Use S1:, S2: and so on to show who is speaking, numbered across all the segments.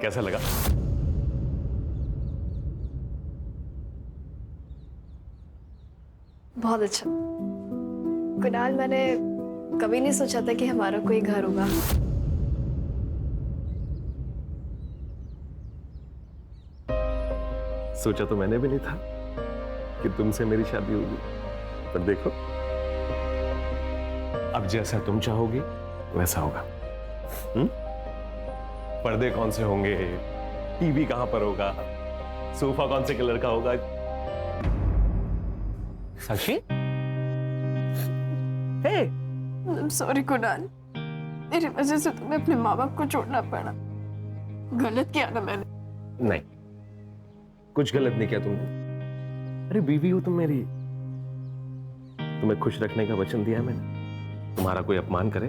S1: कैसा लगा?
S2: बहुत अच्छा कुणाल, मैंने कभी नहीं सोचा था कि हमारा कोई घर होगा।
S1: सोचा तो मैंने भी नहीं था कि तुमसे मेरी शादी होगी, पर देखो अब जैसा तुम चाहोगी वैसा होगा। पर्दे कौन से होंगे, टीवी कहां पर होगा, सोफा कौन से कलर का होगा। साक्षी, हे,
S2: सॉरी कुणाल, मेरी वजह से तुम्हें अपने माँ बाप को छोड़ना पड़ा। गलत किया ना मैंने?
S1: नहीं, कुछ गलत नहीं किया तुमने। अरे बीवी हो तुम मेरी, तुम्हें खुश रखने का वचन दिया है मैंने। तुम्हारा कोई अपमान करे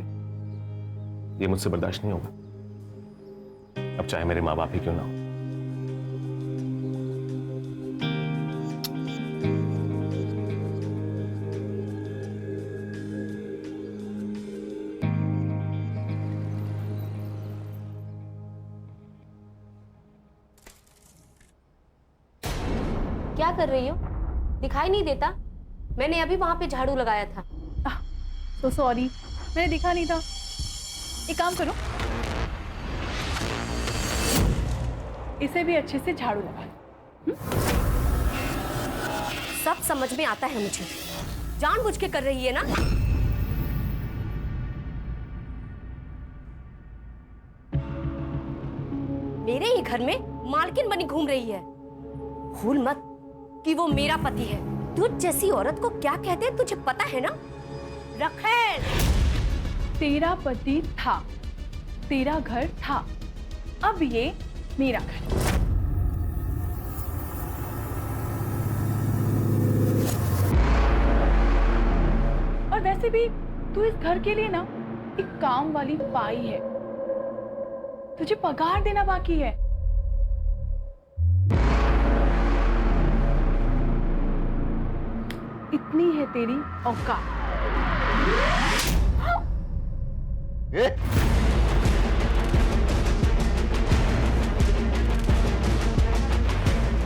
S1: ये मुझसे बर्दाश्त नहीं होगा, अब चाहे मेरे माँ बाप ही क्यों ना हो।
S3: क्या कर रही हो? दिखाई नहीं देता? मैंने अभी वहां पे झाड़ू लगाया था।
S4: तो सॉरी, मैंने दिखा नहीं था। एक काम करो, इसे भी अच्छे से झाड़ू लगा लो।
S3: सब समझ में आता है मुझे, जानबूझ के कर रही है ना? मेरे ही घर में मालकिन बनी घूम रही है। भूल मत कि वो मेरा पति है। तुझ जैसी औरत को क्या कहते हैं तुझे पता है ना? रखेल,
S4: तेरा पति था, तेरा घर था, अब ये मेरा घर। और वैसे भी तू इस घर के लिए ना एक काम वाली बाई है, तुझे पगार देना बाकी है। इतनी है तेरी औकात।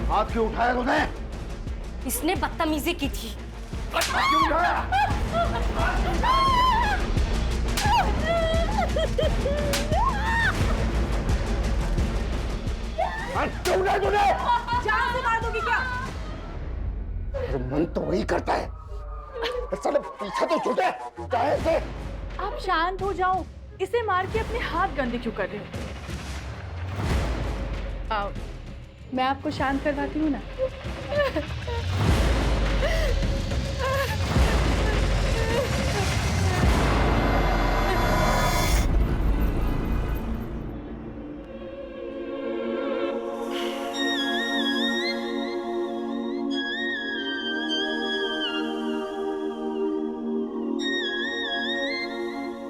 S5: हाथ क्यों उठाया तूने?
S3: इसने बदतमीजी की थी।
S5: क्यों उठाया? हाथ क्यों उठाया तूने?
S4: जान से मार दोगी क्या?
S5: मन तो वही करता है, साले पीछा तो छूटे चाहे से।
S4: आप शांत हो जाओ, इसे मार के अपने हाथ गंदे क्यों कर रहे हो? आओ, मैं आपको शांत करवाती हूँ ना।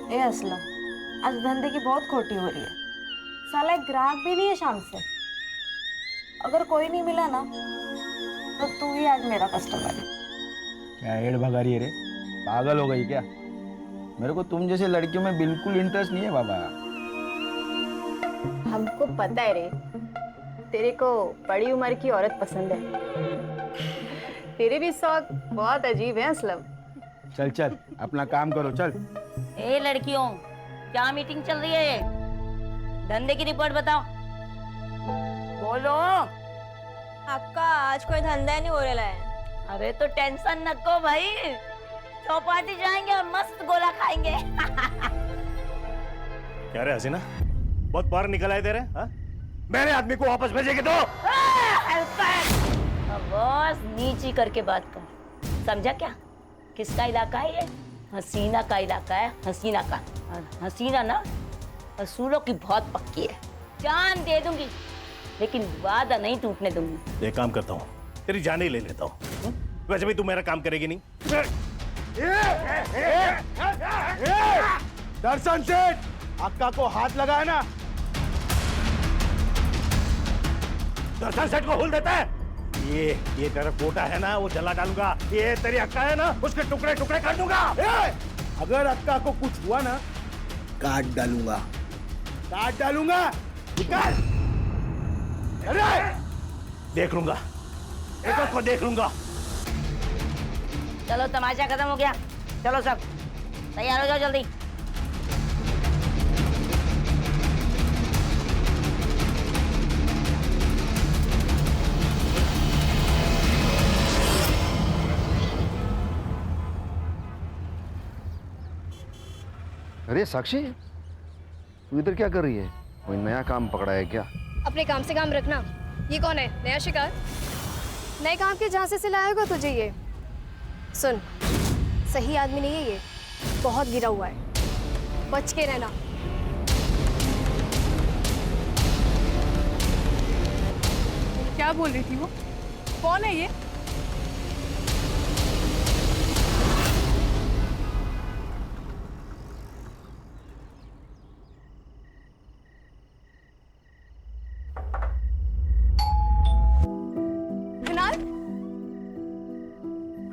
S6: ए असलम, आज धंधे की बहुत खोटी हो रही है। साला एक ग्राहक भी नहीं है शाम से। अगर कोई नहीं मिला ना तो तू ही आज मेरा कस्टमर है।
S7: क्या एड़ भगा रही है रे? पागल हो गई क्या? मेरे को तुम जैसे लड़कियों में बिल्कुल इंटरेस्ट नहीं है बाबा।
S6: हमको पता है रे, तेरे को बड़ी उम्र की औरत पसंद है। तेरे भी शौक बहुत अजीब है असलम।
S7: चल चल अपना काम करो चल।
S8: ए लड़कियों, क्या मीटिंग चल रही है ये? धंधे की रिपोर्ट बताओ। बोलो।
S6: आपका आज कोई धंधा नहीं हो रहा है।
S8: अरे तो टेंशन न को भाई, चौपाटी जाएंगे और मस्त गोला खाएंगे।
S5: क्या रे हसीना, बहुत बाहर निकल आए तेरे? मेरे आदमी को वापस भेजेगी तो?
S8: बॉस नीची करके बात कर, समझा क्या? किसका इलाका है ये? हसीना का इलाका है, हसीना का। और हसीना ना असूलों की बहुत पक्की है। जान दे दूंगी लेकिन वादा नहीं टूटने दूंगी।
S5: एक काम करता हूँ, तेरी जान ही ले लेता हूँ। वैसे भी तू मेरा काम करेगी नहीं।
S7: दर्शन सेठ, अक्का को हाथ लगाया ना?
S5: दर्शन सेठ को हुल देता है। ये तेरा पोटा है ना, वो जला डालूंगा। ये तेरी अक्का है ना, उसके टुकड़े टुकड़े कर दूंगा।
S7: अगर अक्का को कुछ हुआ ना, काट डालूंगा। काट डालूंगा। निकाल।
S5: अरे देख लूंगा, एक को देख लूंगा।
S8: चलो तमाशा खत्म हो गया, चलो सब तैयार हो जाओ जल्दी।
S9: अरे साक्षी, तू इधर क्या कर रही है? कोई नया काम पकड़ा है क्या?
S10: अपने काम से काम रखना। ये कौन है? नया शिकार? नए काम के जहां से सिलाया होगा तुझे ये। सुन, सही आदमी नहीं है ये, बहुत गिरा हुआ है, बच के रहना।
S4: क्या बोल रही थी वो? कौन है ये?
S10: कुणाल,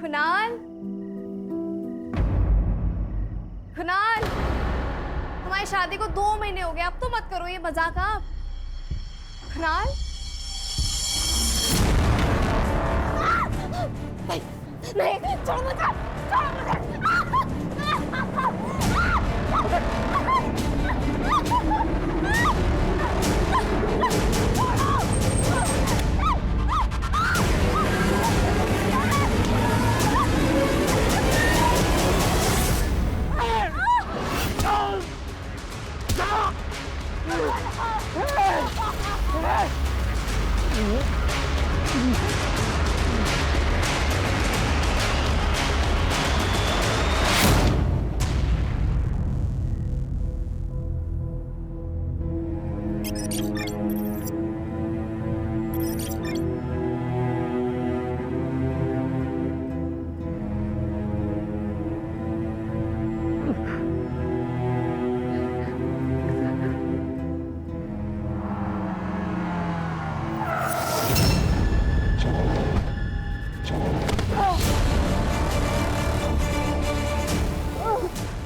S10: कुणाल, कुणाल, हमारी शादी को 2 महीने हो गए, अब तो मत करो ये मजाक आप। कुणाल, नहीं, छोड़ मुझे, छोड़ मुझे।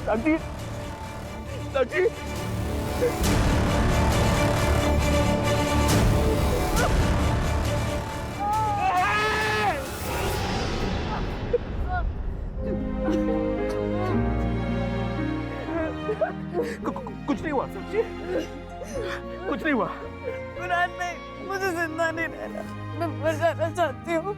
S5: साक्षी, साक्षी, कुछ नहीं हुआ साक्षी, कुछ नहीं हुआ।
S2: कुणाल नहीं, मुझे जिंदा नहीं रहना, मैं मर जाना चाहती हूँ।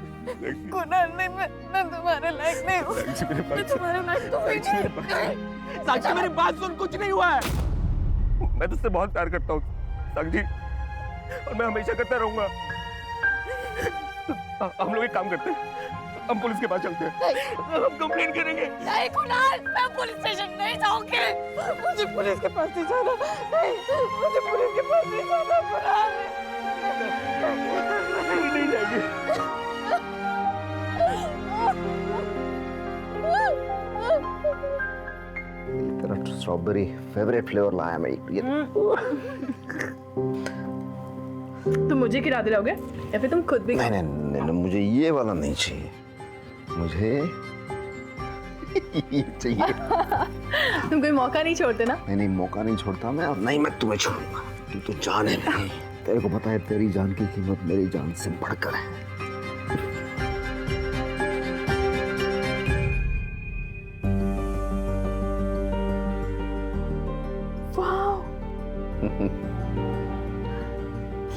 S2: कुणाल नहीं, मैं तुम्हारे लायक नहीं हूँ। मैं तुम्हारे लायक तो हुई नहीं।
S5: साक्षी मेरी बात सुन, कुछ नहीं हुआ है। मैं तुझसे बहुत प्यार करता हूँ साक्षी, और मैं हमेशा करता रहूंगा। हम लोग एक काम करते हैं, हम पुलिस के पास चलते हैं, हम कंप्लेंट करेंगे।
S10: नहीं कुणाल, मैं पुलिस स्टेशन नहीं जाऊंगी।
S2: मुझे पुलिस के पास नहीं जाना, नहीं, मुझे पुलिस के पास नहीं जाना। कुणाल
S5: नहीं जाएगी।
S9: तेरा स्ट्रॉबेरी फेवरेट फ्लेवर लाया मैं ये।
S4: तुम मुझे खिला दिलाओगे या फिर तुम खुद भी?
S9: नहीं नहीं नहीं, नहीं, मुझे ये वाला नहीं चाहिए, मुझे ये चाहिए।
S4: तुम कोई मौका नहीं छोड़ते ना?
S9: नहीं नहीं, मौका नहीं छोड़ता मैं, और नहीं मैं तुम्हें छोड़ूंगा। तू तो जान है मेरी, तेरे को पता है तेरी जान की कीमत मेरी जान से बढ़कर है।
S4: वाह,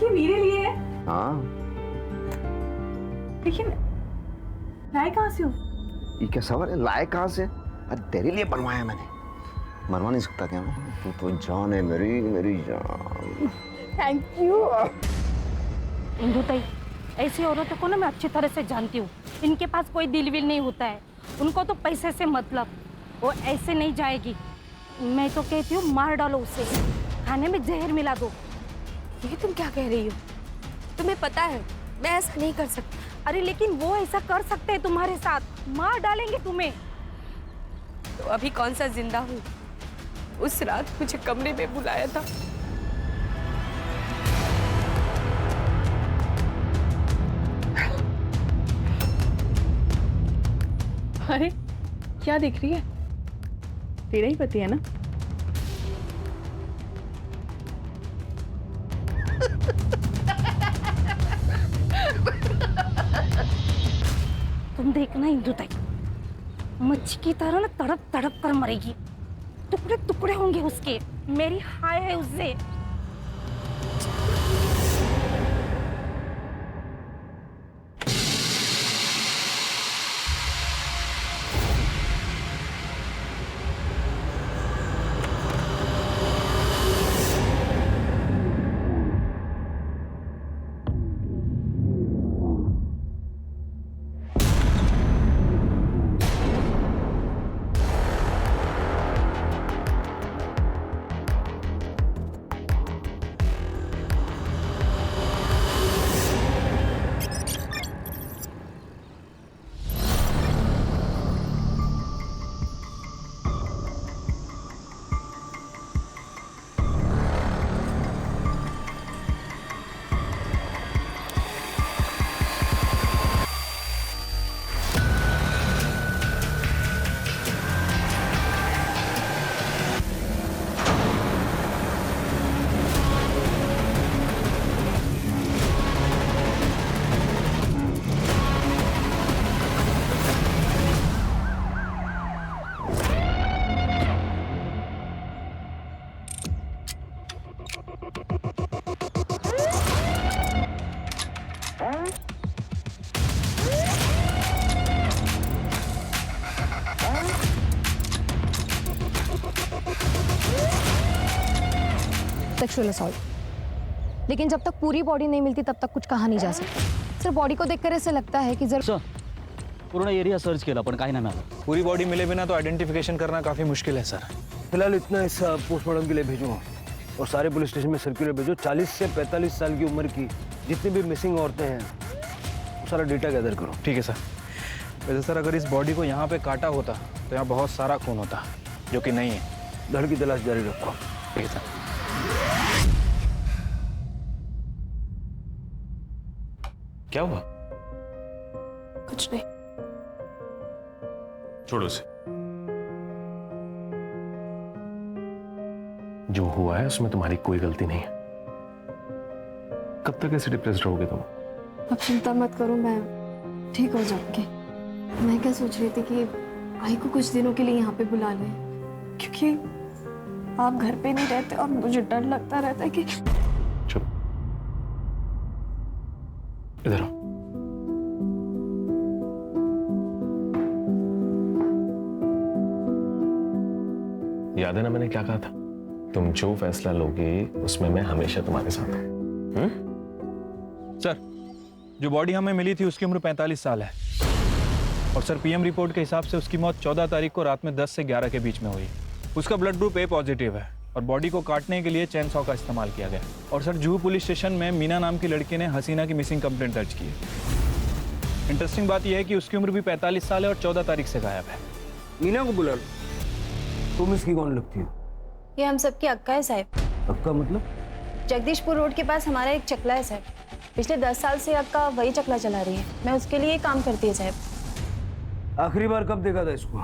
S4: ये मेरे लिए है।
S9: हाँ,
S4: लेकिन लाए कहाँ से हो?
S9: ये क्या सवाल है, लाए कहाँ से? अरे तेरे लिए बनवाया मैंने, मरवा नहीं सकता क्या मैं? तू तो जान है मेरी, मेरी जान।
S4: Thank you.
S3: इंदु ताई, ऐसी औरतों को ना मैं अच्छी तरह से जानती हूँ। इनके पास कोई दिल विल नहीं होता है, उनको तो पैसे से मतलब। वो ऐसे नहीं जाएगी। मैं तो कहती हूँ मार डालो उसे, खाने में जहर मिला दो।
S10: ये तुम क्या कह रही हो? तुम्हें पता है मैं ऐसा नहीं कर सकती।
S3: अरे लेकिन वो ऐसा कर सकते हैं तुम्हारे साथ, मार डालेंगे तुम्हें।
S10: तो अभी कौन सा जिंदा हूँ? उस रात मुझे कमरे में बुलाया था।
S4: अरे क्या देख रही है? तेरा ही पति है ना?
S3: तुम देखना इंदु ताई, मच्छी की तरह ना तड़प तड़प कर मरेगी, टुकड़े टुकड़े होंगे उसके। मेरी हाय है उससे।
S10: सेक्सुअल असॉल्ट, लेकिन जब तक पूरी बॉडी नहीं मिलती तब तक कुछ कहा नहीं जा सकता। सिर्फ बॉडी को देखकर ऐसे लगता है कि जरूर
S7: पूर्ण एरिया सर्च केला पण काही नाही मिळालं।
S11: पूरी बॉडी मिले बिना तो आइडेंटिफिकेशन करना काफी मुश्किल है सर।
S7: फिलहाल इतना हिस्सा पोस्टमार्टम के लिए भेजो और सारे पुलिस स्टेशन में सर्कुलर भेजो। 40 से 45 साल की उम्र की जितनी भी मिसिंग औरतें हैं वो सारा डेटा गैदर करो।
S11: ठीक है सर। वैसे सर अगर इस बॉडी को यहाँ पे काटा होता तो यहाँ बहुत सारा खून होता, जो कि नहीं है।
S7: धड़ की तलाश जारी रखो।
S11: ठीक है सर।
S1: क्या हुआ?
S10: कुछ नहीं।
S1: छोड़ो उसे। जो हुआ है उसमें तुम्हारी कोई गलती नहीं है। कब तक ऐसे डिप्रेस्ड रहोगे तुम?
S10: अब चिंता मत करो, मैं ठीक हो जाऊंगी। मैं क्या सोच रही थी कि भाई को कुछ दिनों के लिए यहाँ पे बुला लें, क्योंकि आप घर पे नहीं रहते और मुझे डर लगता रहता है कि।
S1: चुप, इधर आओ। याद है ना मैंने क्या कहा था? तुम जो फैसला लोगे उसमें मैं हमेशा तुम्हारे साथ हूं।
S11: सर, जो बॉडी हमें मिली थी उसकी उम्र 45 साल है और सर पीएम रिपोर्ट के हिसाब से उसकी मौत 14 तारीख को रात में 10 से 11 के बीच में हुई। उसका ब्लड ग्रुप ए पॉजिटिव है और बॉडी को काटने के लिए चैन सॉ का इस्तेमाल किया गया। और सर जुहू पुलिस स्टेशन में मीना नाम की लड़की ने हसीना की मिसिंग कंप्लेंट दर्ज की है। इंटरेस्टिंग बात यह है कि उसकी उम्र भी 45 साल है और 14 तारीख से गायब है।
S7: मीना को बुला लो। तुम इसकी कौन लगती हो?
S10: ये हम सबकी अक्का है साहब।
S7: अक्का मतलब?
S10: जगदीशपुर रोड के पास हमारा एक चकला है साहब। पिछले 10 साल से अक्का वही चकला चला रही है। मैं उसके लिए काम करती है साहब।
S7: आखिरी बार कब देखा था इसको?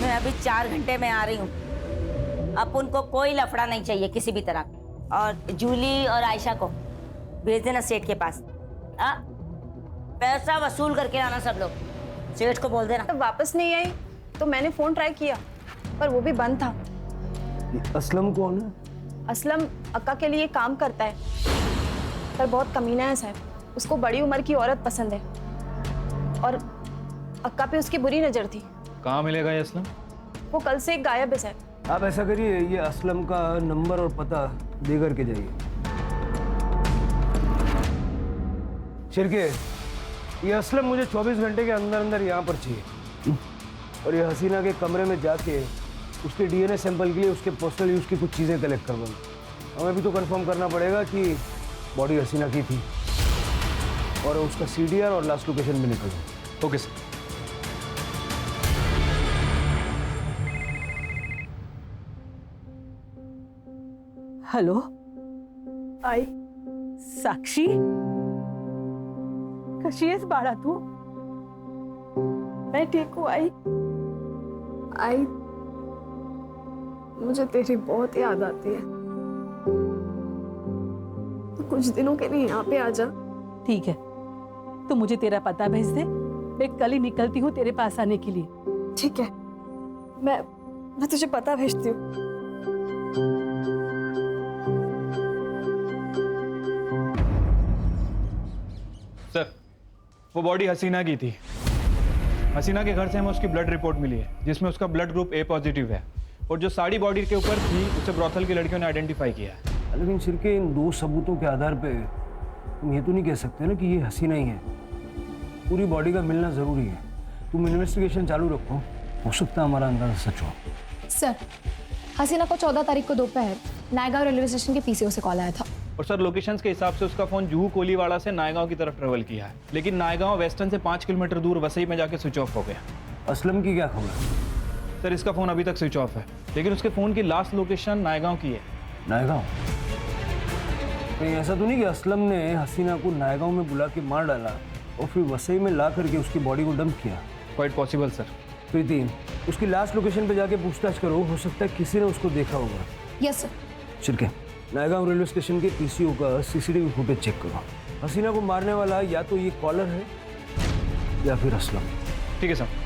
S8: मैं अभी 4 घंटे में आ रही हूँ। अब उनको कोई लफड़ा नहीं चाहिए किसी भी तरह। और जूली और आयशा को भेज देना सेठ के पास। पैसा वसूल करके आना सब लोग। सेठ को बोल देना।
S10: तब वापस नहीं आई तो मैंने फोन ट्राई किया पर वो भी बंद था।
S7: असलम कौन है?
S10: असलम अक्का के लिए काम करता है पर बहुत कमीना है साहब। उसको बड़ी उम्र की औरत पसंद है और अक्का पे उसकी बुरी नजर थी।
S11: कहाँ मिलेगा ये असलम?
S10: वो कल से गायब है साहब।
S7: आप ऐसा करिए, ये असलम का नंबर और पता दे करके जाइए। शिरके, ये असलम मुझे 24 घंटे के अंदर अंदर यहाँ पर चाहिए और ये हसीना के कमरे में जाके उसके डीएनए सैंपल के लिए उसके पर्सनल यूज की कुछ चीज़ें कलेक्ट करवाऊँ। हमें भी तो कंफर्म करना पड़ेगा कि बॉडी हसीना की थी और उसका सीडीआर और लास्ट लोकेशन भी निकल जाए।
S11: Okay sir.
S12: हॅलो आई, साक्षी कशी आहेस बाळा तू?
S10: मैं ठीक हूँ आई। आई, मुझे तेरी बहुत याद आती है। तो कुछ दिनों के लिए यहाँ पे आ जा।
S12: ठीक है, तो मुझे तेरा पता भेज दे, मैं कल ही निकलती हूँ तेरे पास आने के लिए।
S10: ठीक है, मैं तुझे पता भेजती हूँ।
S11: सर, वो बॉडी हसीना की थी। हसीना के घर से हमें उसकी ब्लड रिपोर्ट मिली है जिसमें उसका ब्लड ग्रुप ए पॉजिटिव है, और जो साड़ी बॉडी के ऊपर थी उसे ब्रॉथल की लड़कियों ने आइडेंटिफाई किया है।
S7: लेकिन सिर्के इन 2 सबूतों के आधार पे तुम ये तो नहीं कह सकते ना कि ये हसीना ही है। पूरी बॉडी का मिलना जरूरी है। तुम इन्वेस्टिगेशन चालू रखो, हो सकता है हमारा अंदाजा सच हो।
S10: सर, हसीना को 14 तारीख को दोपहर नायगांव रेलवे स्टेशन के पीसीओ से कॉल आया था।
S11: और सर, लोकेशंस के हिसाब से उसका फोन जुहू कोलीवाड़ा से नायगांव की तरफ ट्रेवल किया है, लेकिन नायगांव वेस्टर्न से 5 किलोमीटर दूर वसई में जाके स्विच ऑफ हो गया।
S7: असलम की क्या खबर?
S11: सर, इसका फोन अभी तक स्विच ऑफ है, लेकिन उसके फोन की लास्ट लोकेशन नायगांव की है।
S7: नायगांव? कहीं ऐसा तो नहीं कि असलम ने हसीना को नायगांव में बुला के मार डाला और फिर वसई में ला करके उसकी बॉडी को डंप किया?
S11: Quite possible sir.
S7: प्रीति, उसकी लास्ट लोकेशन पे जाके पूछताछ करो, हो सकता है किसी ने उसको देखा होगा।
S10: Yes sir.
S7: Shirke, Naigaon railway station के पीसीओ का सीसीटीवी फुटेज चेक करो। हसीना को मारने वाला या तो ये कॉलर है या फिर असलम।
S11: ठीक है सर।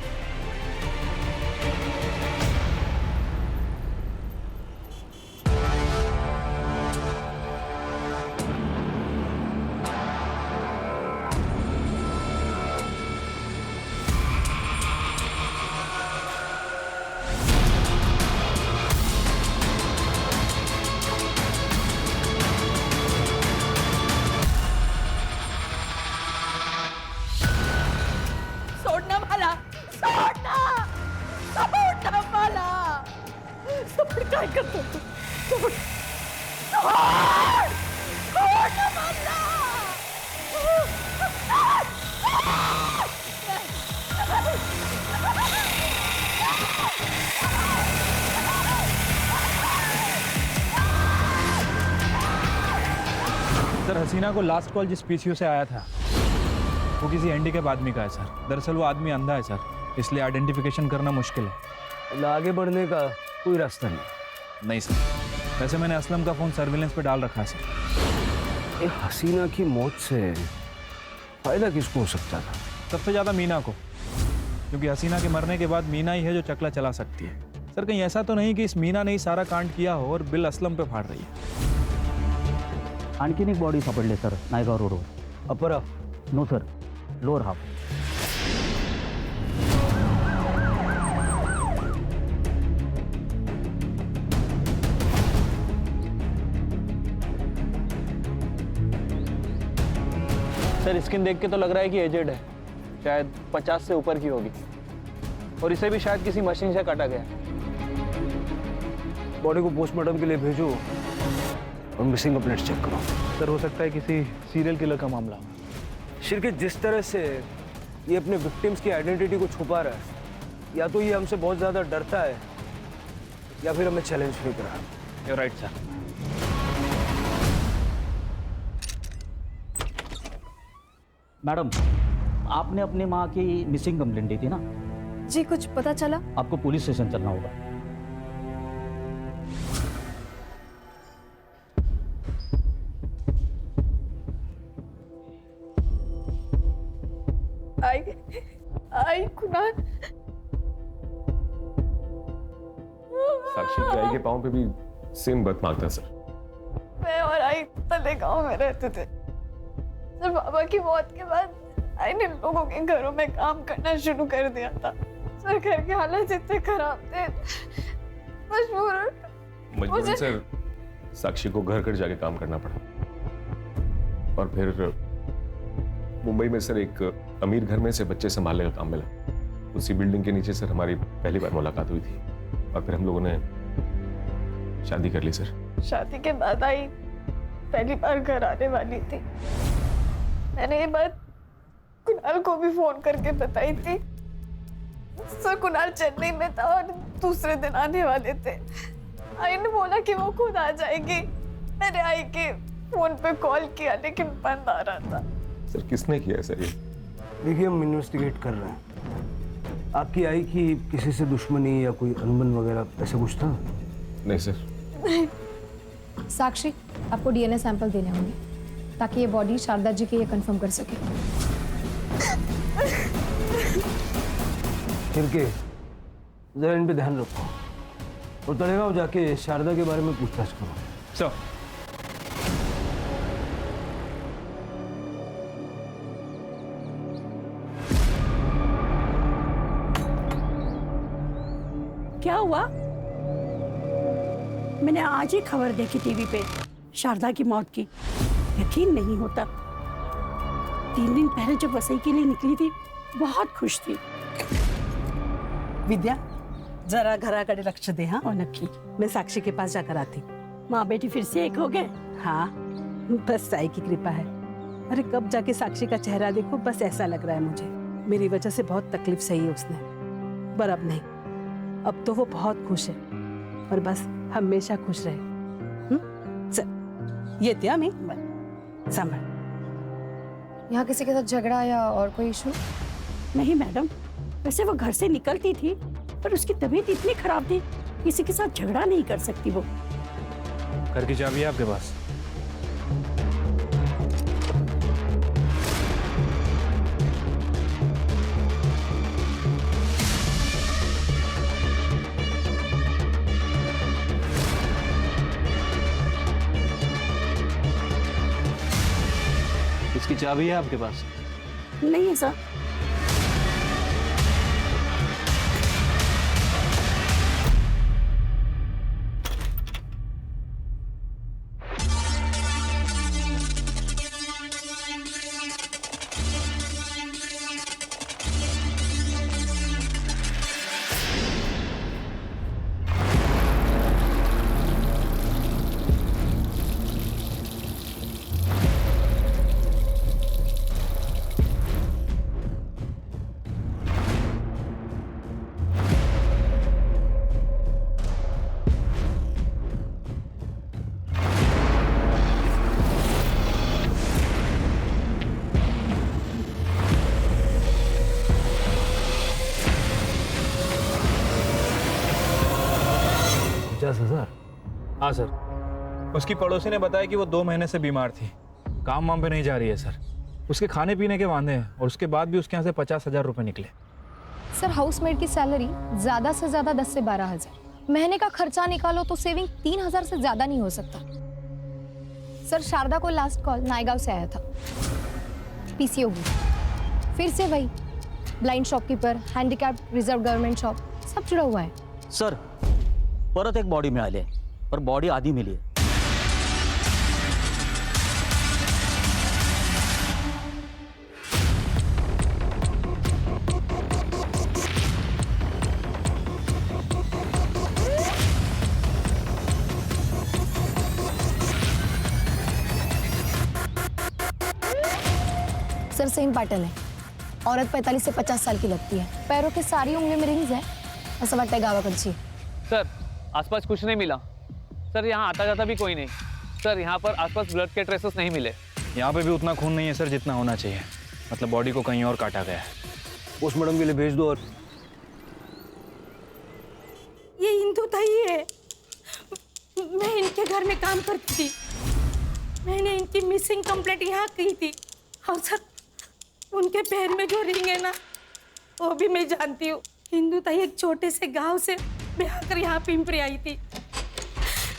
S12: सोडना मला, सोडना मला, सोड काय करतो तू? सोड, सोडना मला.
S11: सर, हसीना को लास्ट कॉल जिस पीसीओ से आया था वो किसी हैंडीकैप आदमी का है सर। दरअसल वो आदमी अंधा है सर, इसलिए आइडेंटिफिकेशन करना मुश्किल है।
S7: आगे बढ़ने का कोई रास्ता नहीं?
S11: नहीं सर। वैसे मैंने असलम का फोन सर्विलेंस पे डाल रखा है सर।
S7: ये हसीना की मौत से फायदा किसको हो सकता था?
S11: सबसे ज़्यादा मीना को, क्योंकि हसीना के मरने के बाद मीना ही है जो चकला चला सकती है। सर, कहीं ऐसा तो नहीं कि इस मीना ने ही सारा कांड किया हो और बिल असलम पे फाड़ रही है?
S13: आणखीन एक बॉडी सापडली सर नायगाव रोडवर.
S7: Upper half?
S13: No sir, lower half.
S11: Sir, skin देख के तो लग रहा है कि एजेड है, शायद 50 से ऊपर की होगी, और इसे भी शायद किसी मशीन से काटा गया।
S7: बॉडी को पोस्टमार्टम के लिए भेजो और मिसिंग कंप्लेंट्स चेक करो।
S11: सर, हो सकता है किसी सीरियल किलर का मामला हो।
S7: शिरके, जिस तरह से ये अपने विक्टिम्स की आइडेंटिटी को छुपा रहा है, या तो ये हमसे बहुत ज़्यादा डरता है या फिर हमें चैलेंज नहीं कर रहा।
S11: You right sir.
S13: मैडम, आपने अपनी माँ की मिसिंग कंप्लेंट दी थी ना?
S10: जी, कुछ पता चला?
S13: आपको पुलिस स्टेशन चलना होगा।
S4: आई कुणाल,
S1: साक्षी की आई के पांव पे भी सेम बर्थ मार्क था सर।
S10: मैं और आई तले गांव में रहते थे सर। बाबा की मौत के बाद आई ने लोगों के घरों में काम करना शुरू कर दिया था सर। घर के हालात इतने खराब थे,
S1: मजबूरन सर साक्षी को घर घर जाके काम करना पड़ा, और फिर मुंबई में सर एक अमीर घर में से बच्चे संभालने का काम मिला। उसी बिल्डिंग के नीचे सर हमारी पहली बार मुलाकात हुई थी, और फिर हम लोगों ने शादी कर ली सर।
S10: शादी के बाद आई पहली बार घर आने वाली थी। मैंने ये बात कुणाल को भी फोन करके बताई थी सर। कुणाल चेन्नई में था और दूसरे दिन आने वाले थे। आई ने बोला कि वो खुद आ जाएगी। मैंने आई के फोन पे कॉल किया लेकिन बंद आ रहा था।
S1: सर, किसने किया सर ये?
S7: देखिए, हम इन्वेस्टिगेट कर रहे हैं। आपकी आई की किसी से दुश्मनी या कोई अनबन वगैरह ऐसा कुछ था?
S1: नहीं सर।
S10: साक्षी, आपको डीएनए सैंपल देने होंगे। ताकि ये बॉडी शारदा जी के ये कंफर्म कर सके।
S7: छिड़के, जरा इन पे ध्यान रखो और तलेगांव जाके शारदा के बारे में पूछताछ करो।
S11: सर
S12: क्या हुआ? मैंने आज ही खबर देखी टीवी पे शारदा की मौत की। यकीन नहीं होता। 3 दिन पहले जब वसई के लिए निकली थी बहुत खुश थी। विद्या जरा घराकडे लक्ष दे। हाँ, और नक्की मैं साक्षी के पास जाकर आती। माँ बेटी फिर से एक हो गए। हाँ, बस साई की कृपा है। अरे कब जाके साक्षी का चेहरा देखो, बस ऐसा लग रहा है मुझे मेरी वजह से बहुत तकलीफ सही है उसने, पर अब नहीं। अब तो वो बहुत खुश है और बस हमेशा खुश रहे। चल ये त्या मैं संभाल।
S10: यहाँ किसी के साथ झगड़ा या और कोई इशू?
S12: नहीं मैडम, वैसे वो घर से निकलती थी पर उसकी तबीयत इतनी खराब थी, किसी के साथ झगड़ा नहीं कर सकती वो।
S11: घर की चाबी है आपके पास? इसकी चाबी है आपके पास?
S12: नहीं है सर।
S11: हाँ सर, उसकी पड़ोसी ने बताया कि वो 2 महीने से बीमार थी, काम वाम पे नहीं जा रही है सर। उसके खाने पीने के वांदे हैं और उसके बाद भी उसके यहाँ से 50,000 रुपए निकले।
S10: सर हाउसमेट की सैलरी ज्यादा से ज्यादा 10 से 12,000, महीने का खर्चा निकालो तो सेविंग 3,000 से ज्यादा नहीं हो सकता। सर शारदा को लास्ट कॉल नायगांव से आया था, पीसीओबी, फिर से वही blind shopkeeper, handicapped reserve government shop, सब जुड़ा हुआ है।
S13: सर परत एक बॉडी मिळाली आहे, पर बॉडी आधी मिली आहे।
S10: सर सेम पैटर्न है, औरत 45 से 50 साल की लगती है, पैरों की सारी उंगली में रिंग्स है, ऐसा लगता है गावाकडची।
S14: सर आसपास कुछ नहीं मिला सर, यहाँ आता जाता भी कोई नहीं सर, यहाँ पर आसपास ब्लड के ट्रेसेस नहीं मिले।
S11: यहाँ पे भी उतना खून नहीं है सर जितना होना चाहिए, मतलब बॉडी को कहीं और काटा गया है।
S7: पोस्टमार्टम के लिए भेज दो। और
S12: ये इंदु ताई है, मैं इनके घर में काम करती थी। मैंने इनकी मिसिंग कंप्लेंट यहाँ की थी और सर उनके पैर में जो रिंग है ना वो भी मैं जानती हूँ। इंदु ताई एक छोटे से गांव से ब्याह कर यहाँ पिंपरी आई थी,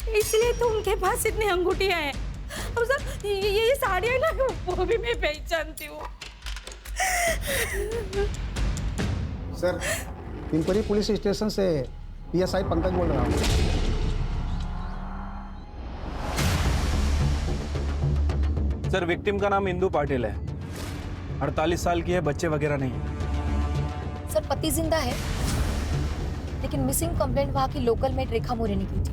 S12: इसलिए तो उनके पास इतनी अंगूठियां हैं। और सर ये साड़ियाँ ना वो भी मैं पहचानती हूँ।
S15: सर पिंपरी पुलिस स्टेशन से पीएसआई पंकज बोल रहा हूँ।
S11: सर विक्टिम का नाम इंदु पाटिल है, 48 साल की है, बच्चे वगैरह नहीं।
S10: सर पति जिंदा है, लेकिन मिसिंग कंप्लेंट वहाँ की लोकल मेट रेखा मोरे ने की थी।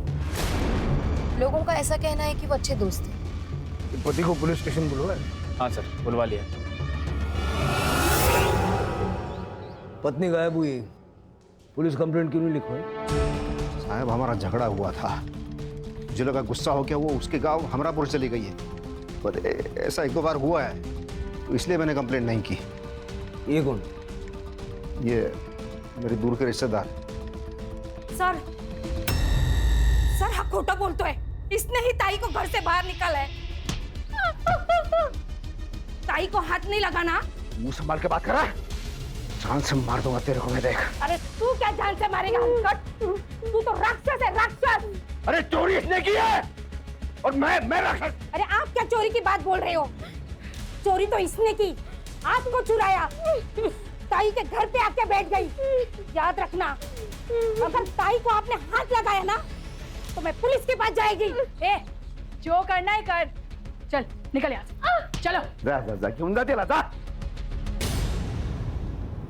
S10: लोगों का ऐसा कहना है कि वो अच्छे दोस्त थे।
S7: पति को पुलिस स्टेशन बुलवाया?
S11: हाँ सर बुलवा लिया।
S7: पत्नी गायब हुई, पुलिस कंप्लेंट क्यों नहीं लिखवाई?
S9: साहब हमारा झगड़ा हुआ था, जो लोग गुस्सा हो गया वो उसके गांव हमरापुर चली गई है, पर ऐसा 1-2 बार हुआ है तो इसलिए मैंने कंप्लेंट नहीं की।
S7: ये कौन?
S9: ये मेरे दूर के रिश्तेदार।
S12: सर हा खोटा बोलतो है, इसने ही ताई को घर से बाहर निकाला है।
S3: ताई को हाथ नहीं लगाना।
S7: मुंह संभाल के बात कर रहा है, जान से मार दूंगा तेरे को मैं, देख।
S3: अरे तू क्या जान से मारेगा? तू तो राक्षस है, राक्षस।
S7: अरे चोरी इसने की है और मैं राक्षस।
S3: अरे आप क्या चोरी की बात बोल रहे हो? चोरी तो इसने की, आपको चुराया, ताई के घर पे आके बैठ गई। याद रखना, अगर ताई को आपने हाथ लगाया ना तो मैं पुलिस के पास जाएगी।
S4: ए, जो करना है कर, चल निकल यहाँ से, चलो।
S7: जा क्यों जाती है लाता?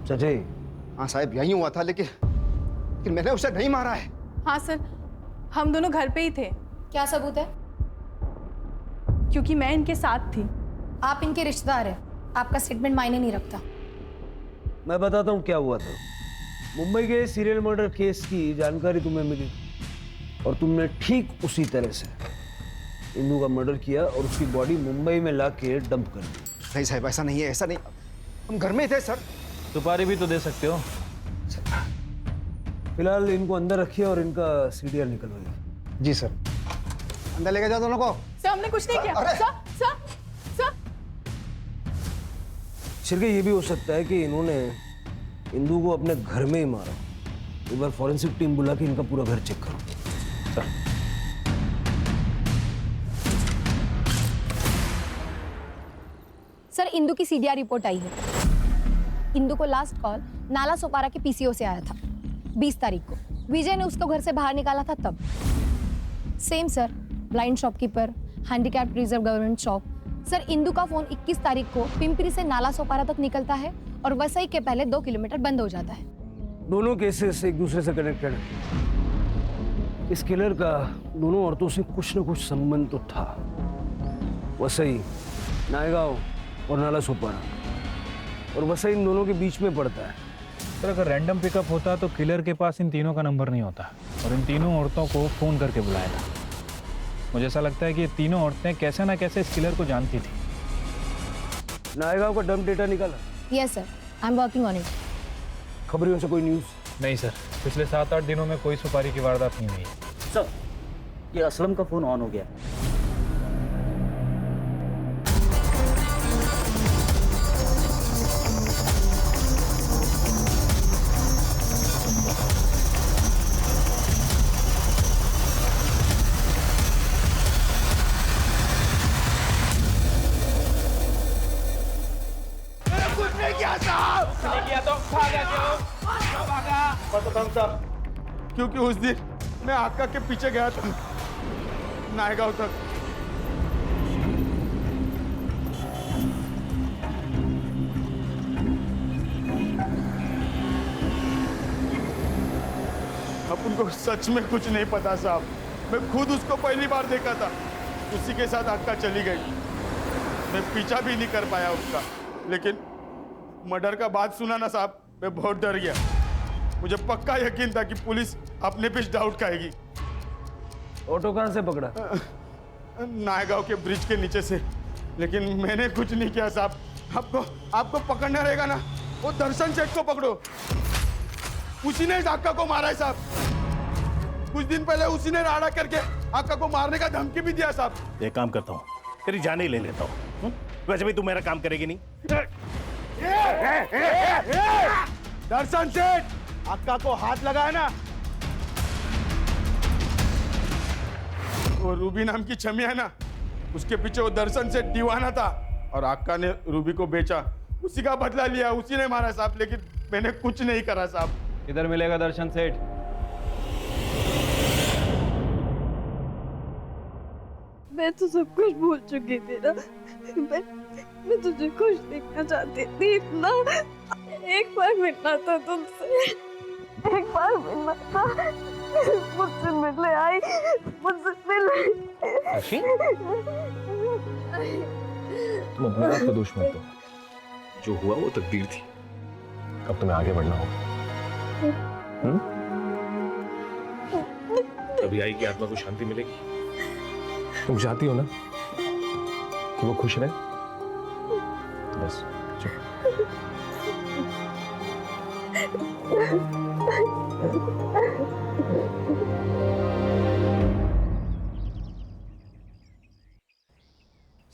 S7: चाचा जी,
S9: हाँ साहब यही हुआ था, लेकिन मैंने उसे नहीं मारा है।
S4: हाँ सर, हम दोनों घर पे ही थे।
S10: क्या सबूत है?
S4: क्योंकि मैं इनके साथ थी।
S10: आप इनके रिश्तेदार हैं, आपका स्टेटमेंट मायने नहीं रखता।
S7: मैं बताता हूँ क्या हुआ था। मुंबई के सीरियल मर्डर केस की जानकारी तुम्हें मिली और तुमने ठीक उसी तरह से इंदू का मर्डर किया और उसकी बॉडी मुंबई में लाके डंप कर दी।
S9: नहीं साहब, ऐसा नहीं है, ऐसा नहीं, हम घर में ही थे सर।
S11: सुपारी भी तो दे सकते हो।
S7: फिलहाल इनको अंदर रखिए और इनका सीडीआर निकलवाइए।
S15: जी सर। अंदर लेके जाओ दोनों को।
S4: सर हमने कुछ नहीं किया। सर
S7: शिरके, ये भी हो सकता है कि इन्होंने इंदू को अपने घर में ही मारा। एक बार फॉरेंसिक टीम बुला के इनका पूरा घर चेक करो। सर।
S10: सर, इंदू की सीडीआर रिपोर्ट आई है। इंदू को लास्ट कॉल नाला सोपारा के पीसीओ से आया था 20 तारीख को। विजय ने उसको घर से बाहर निकाला था तब। Same sir, blind shopkeeper, handicapped reserve government shop. Sir, Indu का फोन 21 तारीख को पिंपरी से नाला सोपारा तक निकलता है और वसई के पहले 2 किलोमीटर बंद हो जाता है।
S7: दोनों केसेस एक दूसरे से कनेक्टेड है। इस किलर का दोनों औरतों से कुछ न कुछ संबंध तो था। वसई, नायगांव और नाला सोपारा, और वसई इन दोनों के बीच में पड़ता है।
S11: सर अगर रैंडम पिकअप होता तो किलर के पास इन तीनों का नंबर नहीं होता और इन तीनों औरतों को फ़ोन करके बुलाया था। मुझे ऐसा लगता है कि ये तीनों औरतें कैसे ना कैसे इस किलर को जानती थी।
S7: नायगांव का डंप डेटा निकाला?
S10: Yes sir, I am working on it.
S7: खबरों से कोई न्यूज़?
S11: नहीं सर, पिछले 7-8 दिनों में कोई सुपारी की वारदात नहीं हुई है।
S13: सर, ये असलम का फ़ोन ऑन हो गया।
S5: क्योंकि उस दिन मैं आका के पीछे गया था नायगांव तक। अब उनको सच में कुछ नहीं पता साहब। मैं खुद उसको पहली बार देखा था, उसी के साथ आका चली गई। मैं पीछा भी नहीं कर पाया उसका, लेकिन मर्डर का बात सुना ना साहब, मैं बहुत डर गया। मुझे पक्का यकीन था कि पुलिस अपने पे डाउट खाएगी।
S7: ऑटो कहाँ से पकड़ा?
S5: नायगांव के ब्रिज के नीचे से, लेकिन मैंने कुछ नहीं किया साहब। आपको पकड़ना रहेगा ना, वो दर्शन सेठ को पकड़ो। उसी ने आका को मारा है साहब। कुछ दिन पहले उसी ने राड़ा करके आका को मारने का धमकी भी दिया साहब।
S16: एक काम करता हूँ, तेरी जान ही ले लेता हूँ। वैसे भी तू मेरा काम करेगी नहीं।
S5: दर्शन सेठ, आका को हाथ लगाया ना, वो रूबी नाम की छमिया है ना, उसके पीछे वो दर्शन सेठ दीवाना था और आका ने रूबी को बेचा। उसी का बदला लिया, उसी ने मारा साहब, लेकिन मैंने कुछ नहीं करा साहब।
S11: इधर मिलेगा दर्शन सेठ।
S2: मैं तो सब कुछ भूल चुकी थी ना। मैं तुझे खुश देखना चाहती थी इतना। एक बार मिलना था तुमसे, एक बार मिलना था। मुझसे मिलने आई, मुझसे मिले।
S1: तुम अपने आप को दोष मत दो, जो हुआ वो तकदीर थी। अब तुम्हें आगे बढ़ना होगा। तभी आई कि आत्मा को शांति मिलेगी। तुम चाहती हो ना कि वो खुश रहे, तो बस चुप।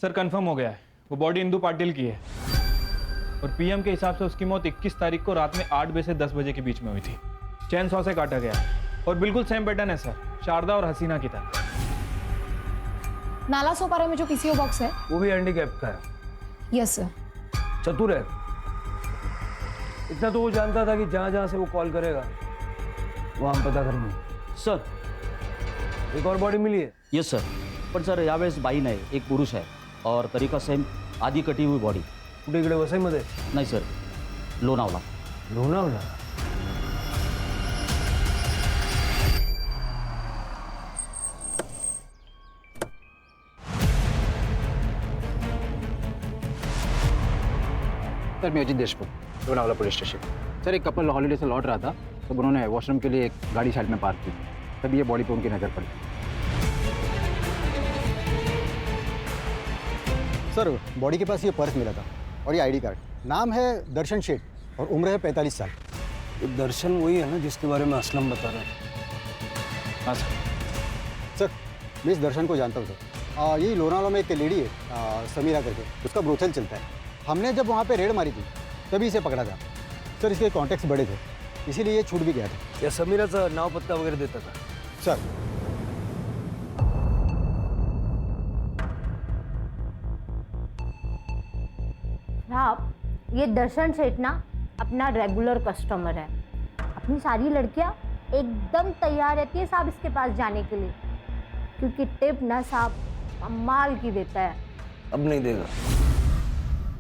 S11: सर कंफर्म हो गया है, वो बॉडी इंदु पाटिल की है और पीएम के हिसाब से उसकी मौत 21 तारीख को रात में 8 बजे से 10 बजे के बीच में हुई थी। चैन सॉ से काटा गया और बिल्कुल सेम पैटर्न है सर, शारदा और हसीना की तरह।
S10: नाला सोपारा में जो पीसीओ बॉक्स है
S7: वो भी हैंडीकैप का है।
S10: Yes sir.
S7: चतुर है, इतना तो वो जानता था कि जहां जहां से वो कॉल करेगा वहां हम पता करेंगे।
S13: सर
S7: एक और बॉडी मिली है?
S13: यस सर, पण सर यावेळेस बाई नाही, एक पुरुष आहे और तरीका सेम, आधी कटी हुई बॉडी।
S7: कुठे इकडे वसईमध्ये?
S13: नाही सर, लोणावला।
S7: लोणावला?
S15: सर मैं Ajit Deshmukh, Lonavala police station. Sir एक कपल हॉलीडे से लौट रहा था, तब उन्होंने वॉशरूम के लिए एक गाड़ी साइड में पार्क की, तभी ये बॉडी पे उनकी नज़र पड़ी। सर बॉडी के पास ये पर्स मिला था और ये आईडी कार्ड। नाम है दर्शन शेठ और उम्र है 45 साल।
S7: ये दर्शन वही है ना जिसके बारे में असलम बता रहा है?
S15: हाँ सर, मैं इस दर्शन को जानता हूँ सर। यही लोनावाला में एक लेडी है समीरा करके, उसका ब्रोथल चलता है। हमने जब वहाँ पे रेड मारी थी तभी इसे पकड़ा था सर। इसके कॉन्टैक्ट्स बड़े थे, इसीलिए ये छूट भी गया था।
S7: या समीराचा नाव पत्ता वगैरह देता था?
S15: सर
S17: साहब, ये दर्शन सेठ ना अपना रेगुलर कस्टमर है। अपनी सारी लड़कियां एकदम तैयार रहती है साहब इसके पास जाने के लिए, क्योंकि टिप ना साहब कमाल की देता है।
S7: अब नहीं देगा।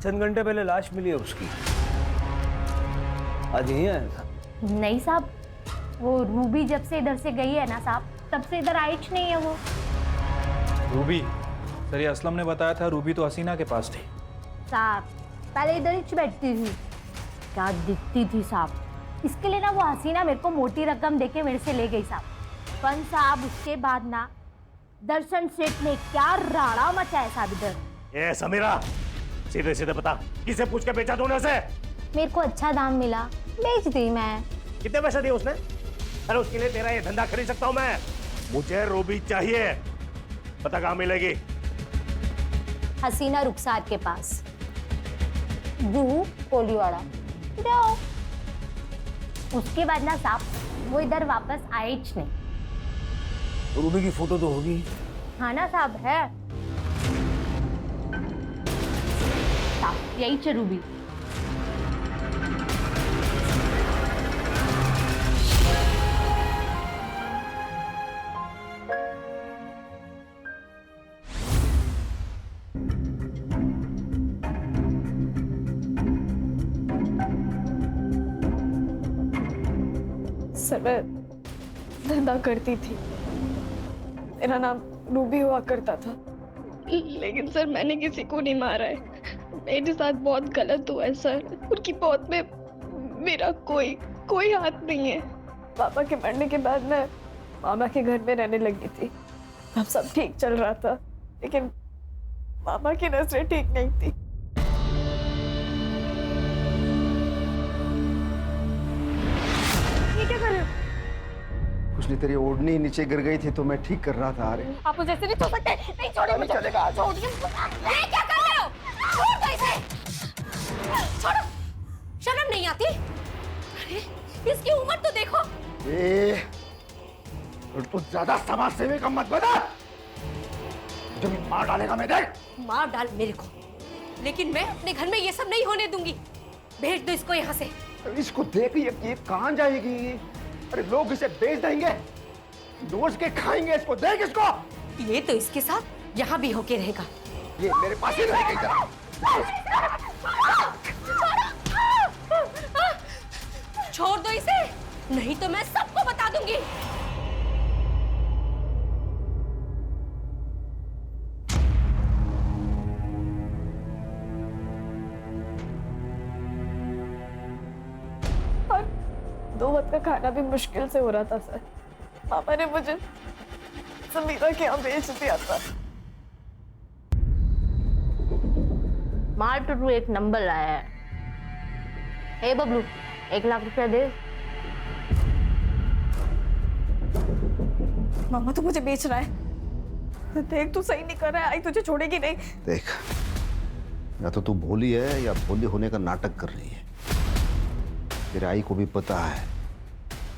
S7: चंद घंटे पहले लाश मिली है उसकी, आज यहीं आएगा?
S17: नहीं साहब, वो रूबी जब से इधर से गई है ना साहब, तब से इधर आई नहीं है वो।
S11: रूबी? सर ये असलम ने बताया था रूबी तो हसीना के पास थी।
S17: साहब पहले इधर ही बैठती थी, क्या दिखती थी साहब। इसके लिए ना वो हसीना मेरे को मोटी रकम देके मेरे से ले गई साहब। पण साहब उसके बाद ना दर्शन सेठ ने क्या राड़ा मचाया साहब इधर।
S16: ए समीरा, सीधे सीधे बता, किसे पूछ के बेचा तूने उसे?
S17: मेरे को अच्छा दाम मिला, बेच दी मैं।
S16: कितने पैसे दिए उसने? अरे उसके लिए तेरा ये धंधा खरीद सकता हूँ मैं। मुझे रूबी चाहिए, पता कहाँ मिलेगी?
S17: हसीना रुखसार के पास, जूहू कोलीवाड़ा। जाओ। उसके बाद ना साहब वो इधर वापस आए ही नहीं।
S7: रूबी की फोटो तो होगी?
S17: हाँ ना साहब, है साहब, यही च रूबी।
S2: सर मैं धंधा करती थी, मेरा नाम रूबी हुआ करता था, लेकिन सर मैंने किसी को नहीं मारा है। मेरे साथ बहुत गलत हुआ है सर। उनकी मौत में मेरा कोई हाथ नहीं है। पापा के मरने के बाद मैं मामा के घर में रहने लगी थी। अब सब ठीक चल रहा था, लेकिन मामा की नजरें ठीक नहीं थी। ये क्या कर रहे हो?
S9: कुछ नहीं, तेरी ओढ़नी नीचे गिर गई थी तो मैं ठीक कर रहा था। अरे
S12: आप मुझे ऐसे नहीं छोड़ सकते। नहीं छोड़ो मुझे।
S9: चलेगा,
S12: छोड़िए। ये क्या कर रहे हो? छोड़ दो इसे। छोड़ो। शर्म नहीं आती? अरे इसकी उम्र तो देखो।
S9: तो ज्यादा समाज सेवी का मत बना, जो मार डालेगा मैं। देख
S12: मार डाल मेरे को, लेकिन मैं अपने घर में ये सब नहीं होने दूंगी। भेज दो इसको यहाँ से।
S9: इसको देख, ये कहाँ जाएगी? अरे लोग इसे बेच देंगे, नोच के खाएंगे इसको। देख इसको।
S12: ये तो इसके साथ यहाँ भी होके रहेगा।
S9: ये मेरे पास ही रहेगा इधर।
S12: छोड़ दो इसे, नहीं तो मैं सबको बता दूंगी।
S2: और 2 वक्त का खाना भी मुश्किल से हो रहा था सर। पापा ने मुझे समीरा के यहाँ भेज दिया था।
S17: मार टू एक नंबर आया है। हे बबलू, 1 लाख रुपया दे।
S2: मामा तू मुझे बेच रहा है। देख तू सही नहीं कर रहा है, आई तुझे छोड़ेगी नहीं।
S9: देख, या तो तू भोली है या भोली होने का नाटक कर रही है। तेरे आई को भी पता है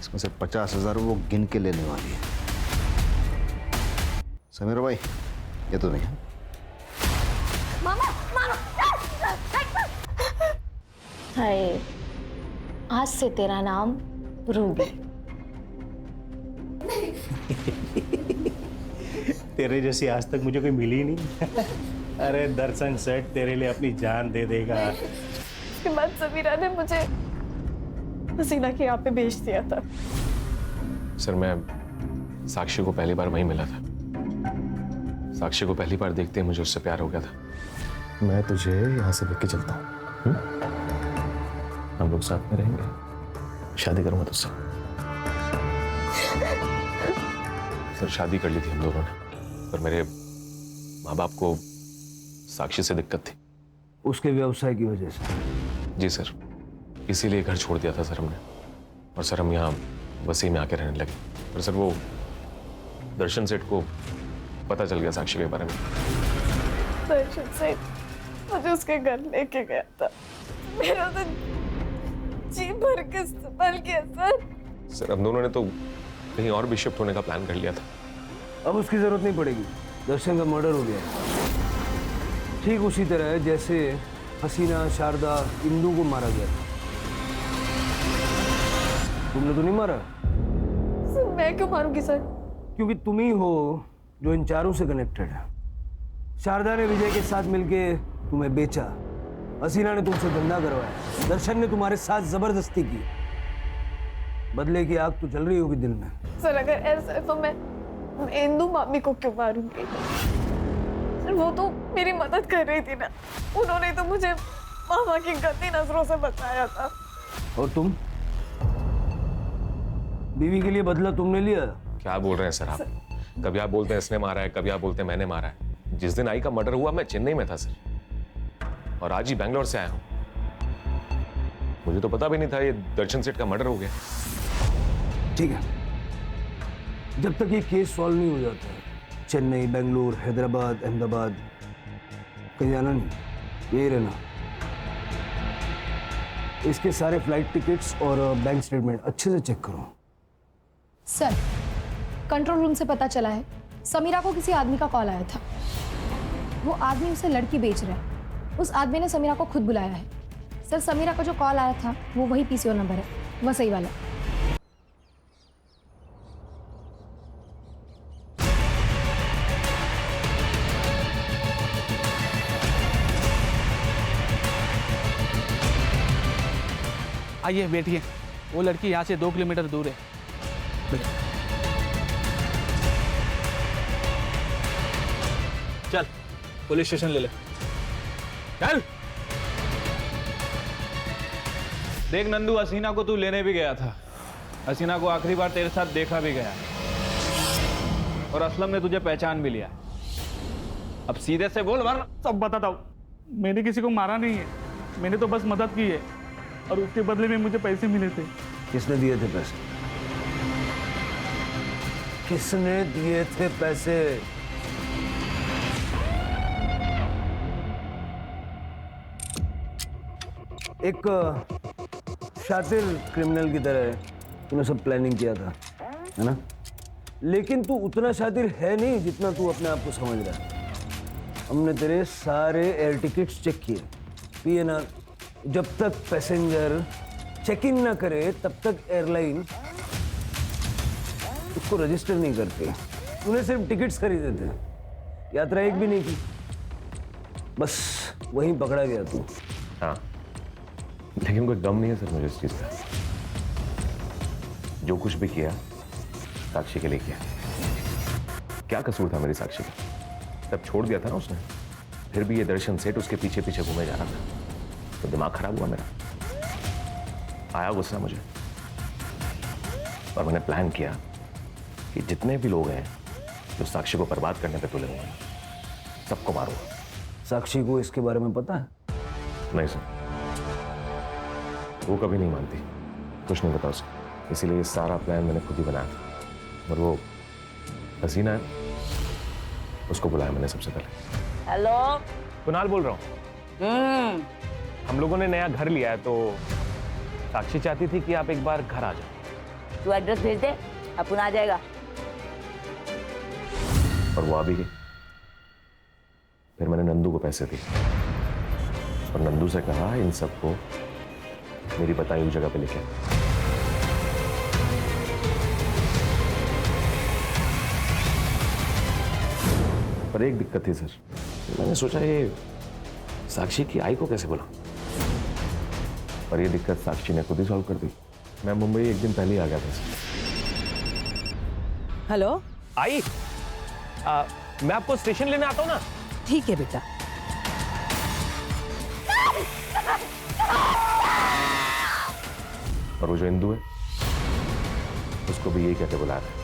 S9: इसमें से 50,000 वो गिन के लेने वाली है। समीर भाई ये तो नहीं है।
S10: मामा मामा
S17: हाय, आज से तेरा नाम रूबी।
S16: तेरे जैसी आज तक मुझे कोई मिली नहीं। अरे दर्शन सेठ तेरे लिए अपनी जान दे देगा।
S2: उसके बाद समीरा ने मुझे हसीना के यहाँ पे भेज दिया था।
S1: सर मैं साक्षी को पहली बार वहीं मिला था। साक्षी को पहली बार देखते ही मुझे उससे प्यार हो गया था। मैं तुझे यहाँ से लेके चलता हूँ, हम लोग साथ में रहेंगे, शादी करूंगा तुझसे। सर शादी कर ली थी हम दोनों ने, पर मेरे माँ बाप को साक्षी से दिक्कत थी।
S7: उसके व्यवसाय की वजह से?
S1: जी सर, इसीलिए घर छोड़ दिया था सर हमने। और सर हम यहाँ वसी में आके रहने लगे। पर सर वो दर्शन सेठ को पता चल गया साक्षी के बारे में।
S2: दर्शन सेठ मुझे उसके घर लेके गया था। मेरा तो जी भर के इस्तेमाल किया सर।
S1: हम दोनों ने तो कहीं और भी शिफ्ट होने का प्लान कर लिया था।
S7: अब उसकी जरूरत नहीं पड़ेगी। दर्शन का मर्डर हो गया है, ठीक उसी तरह है जैसे हसीना, शारदा, इंदू को मारा गया था। तुमने तो नहीं मारा?
S2: सर मैं क्यों मारूंगी सर?
S7: क्योंकि तुम ही हो जो इन चारों से कनेक्टेड है। शारदा ने विजय के साथ मिलके तुम्हें बेचा, हसीना ने तुमसे धंधा करवाया, दर्शन ने तुम्हारे साथ जबरदस्ती की। बदले की आग तो जल रही होगी दिल में।
S2: सर अगर ऐसा है तो मैं इंदू मामी को क्यों मारूंगी? सर वो तो मेरी मदद कर रही थी ना, उन्होंने तो मुझे मामा की गंदी नजरों से बचाया था।
S7: और तुम? बीवी के लिए बदला तुमने लिया?
S1: क्या बोल रहे हैं सर आप? कभी आप बोलते हैं इसने मारा है, कभी आप बोलते हैं मैंने मारा है। जिस दिन आई का मर्डर हुआ मैं चेन्नई में था सर, और आज ही बैंगलोर से आया हूं। मुझे तो पता भी नहीं था ये दर्शन सेठ का मर्डर हो गया।
S7: ठीक है, जब तक ये केस सॉल्व नहीं हो जाता है, चेन्नई, बेंगलुरु, हैदराबाद, अहमदाबाद कहीं जाना नहीं, यही रहना। इसके सारे फ्लाइट टिकट्स और बैंक स्टेटमेंट अच्छे से चेक करो।
S10: सर कंट्रोल रूम से पता चला है समीरा को किसी आदमी का कॉल आया था। वो आदमी उसे लड़की बेच रहा है। उस आदमी ने समीरा को खुद बुलाया है। सर समीरा का जो कॉल आया था वो वही पीसीओ नंबर है, वह सही वाला।
S14: आइए बैठिए। वो लड़की यहाँ से 2 किलोमीटर दूर है। चल पुलिस स्टेशन ले ले। चल। देख नंदू, हसीना को तू लेने भी गया था। हसीना को आखिरी बार तेरे साथ देखा भी गया, और असलम ने तुझे पहचान भी लिया। अब सीधे से बोल वरना
S5: सब बताता हूँ। मैंने किसी को मारा नहीं है, मैंने तो बस मदद की है, और उसके बदले में मुझे पैसे मिले थे।
S7: किसने दिए थे पैसे? किसने दिए थे पैसे? एक शातिर क्रिमिनल की तरह तूने सब प्लानिंग किया था, है ना? लेकिन तू उतना शातिर है नहीं जितना तू अपने आप को समझ रहा है। हमने तेरे सारे एयर टिकट्स चेक किए, PNR। जब तक पैसेंजर चेक इन ना करे तब तक एयरलाइन उसको रजिस्टर नहीं करती। तूने सिर्फ टिकट्स खरीदे थे, यात्रा एक भी नहीं की। बस वहीं पकड़ा गया तू।
S1: हाँ, लेकिन कोई गम नहीं है सर मुझे इस चीज का। जो कुछ भी किया साक्षी के लिए किया। क्या कसूर था मेरी साक्षी का? तब छोड़ दिया था ना उसने, फिर भी ये दर्शन सेठ उसके पीछे पीछे घूमे जा रहा था, तो दिमाग खराब हुआ मेरा। आया गुस्सा मुझे, और मैंने प्लान किया कि जितने भी लोग हैं जो साक्षी को बर्बाद करने पे तुले हुए हैं, सबको मारूंगा।
S7: साक्षी को इसके बारे में पता है?
S1: नहीं सर, वो कभी नहीं मानती, कुछ नहीं पता उसे। इसीलिए ये सारा प्लान मैंने खुद ही बनाया था। और वो हसीना है, उसको बुलाया मैंने सबसे पहले।
S8: हेलो,
S1: कुणाल बोल रहा हूँ। हम लोगों ने नया घर लिया है तो साक्षी चाहती थी कि आप एक बार घर आ जाओ।
S8: तू एड्रेस भेज दे, अपन आ जाएगा।
S1: और वो आ भी गई। फिर मैंने नंदू को पैसे दिए और नंदू से कहा इन सबको मेरी बताई हुई जगह पे लेके आ। पर एक दिक्कत थी सर, मैंने सोचा ये साक्षी की आई को कैसे बुलाऊं, पर ये दिक्कत साक्षी ने खुद ही सॉल्व कर दी। मैं मुंबई एक दिन पहले ही आ गया था सर।
S18: हेलो
S1: आई, मैं आपको स्टेशन लेने आता हूँ ना।
S18: ठीक है बेटा।
S1: और वो जो इंदू है उसको भी यही कहते बुला रहे हैं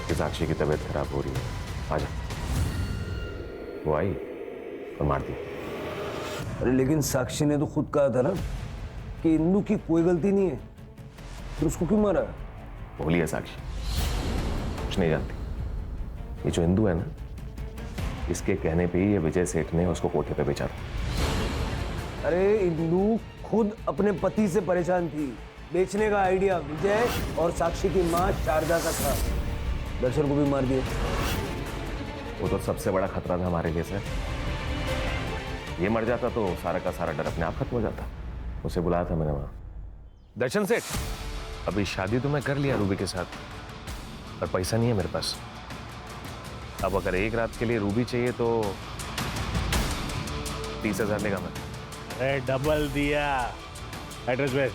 S1: कि साक्षी की तबीयत खराब हो रही है, आ जा। वो आई और मार दी।
S7: अरे लेकिन साक्षी ने तो खुद कहा था ना कि इंदू की कोई गलती नहीं है, फिर उसको क्यों मारा?
S1: बोली है साक्षी, कुछ नहीं जानती। ये जो इंदू है ना, इसके कहने पे ही ये विजय सेठ ने उसको कोठे पे बेचा था।
S7: अरे इंदू खुद अपने पति से परेशान थी। बेचने का आइडिया विजय और साक्षी की मां शारदा का था। दर्शन को भी मार दिया।
S1: वो तो सबसे बड़ा खतरा था हमारे लिए सर। ये मर जाता तो सारा का सारा डर अपने आप खत्म हो जाता। उसे बुलाया था मैंने वहां। दर्शन सेठ, अभी शादी तो मैं कर लिया रूबी के साथ, पर पैसा नहीं है मेरे पास। अब अगर एक रात के लिए रूबी चाहिए तो 30,000 लेगा मैं।
S16: अरे डबल दिया। एड्रेस भेज।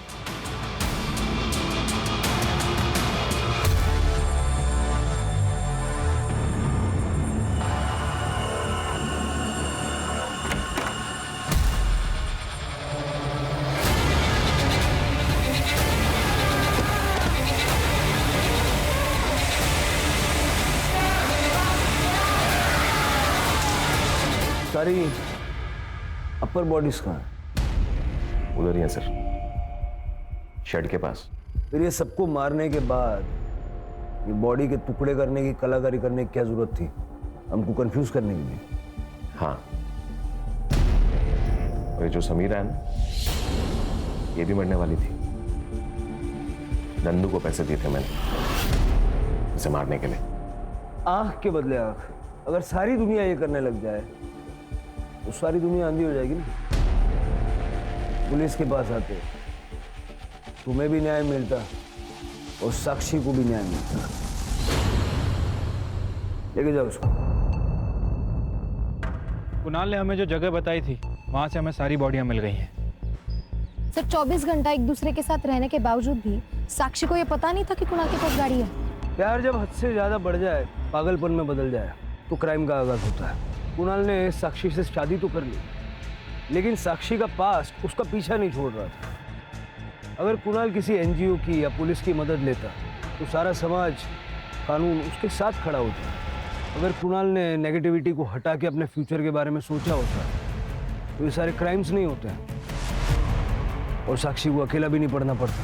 S7: सारी अपर बॉडीज कहाँ है?
S1: उधर ही है सर, शेड के पास।
S7: फिर ये सबको मारने के बाद ये बॉडी के टुकड़े करने की कलाकारी करने की क्या जरूरत थी? हमको कंफ्यूज करने के लिए।
S1: हाँ, और ये जो समीरा है ना, ये भी मरने वाली थी। नंदू को पैसे दिए थे मैंने इसे मारने के लिए।
S7: आंख के बदले आंख। अगर सारी दुनिया ये करने लग जाए तो सारी दुनिया आंधी हो जाएगी ना। पुलिस के पास आते तुम्हें भी न्याय मिलता और साक्षी को भी न्याय मिलता। लेके जाओ उसको।
S11: कुणाल ने हमें जो जगह बताई थी वहां से हमें सारी बॉडियां मिल गई हैं।
S10: सर 24 घंटा एक दूसरे के साथ रहने के बावजूद भी साक्षी को ये पता नहीं था कि कुणाल के पास गाड़ी है।
S7: प्यार जब हद से ज्यादा बढ़ जाए, पागलपन में बदल जाए तो क्राइम का आगाज होता है। कुणाल ने साक्षी से शादी तो कर ली, लेकिन साक्षी का पास्ट उसका पीछा नहीं छोड़ रहा था। अगर कुणाल किसी एनजीओ की या पुलिस की मदद लेता तो सारा समाज, कानून उसके साथ खड़ा होता। अगर कुणाल ने नेगेटिविटी को हटा के अपने फ्यूचर के बारे में सोचा होता तो ये सारे क्राइम्स नहीं होते और साक्षी को अकेला भी नहीं पड़ना पड़ता।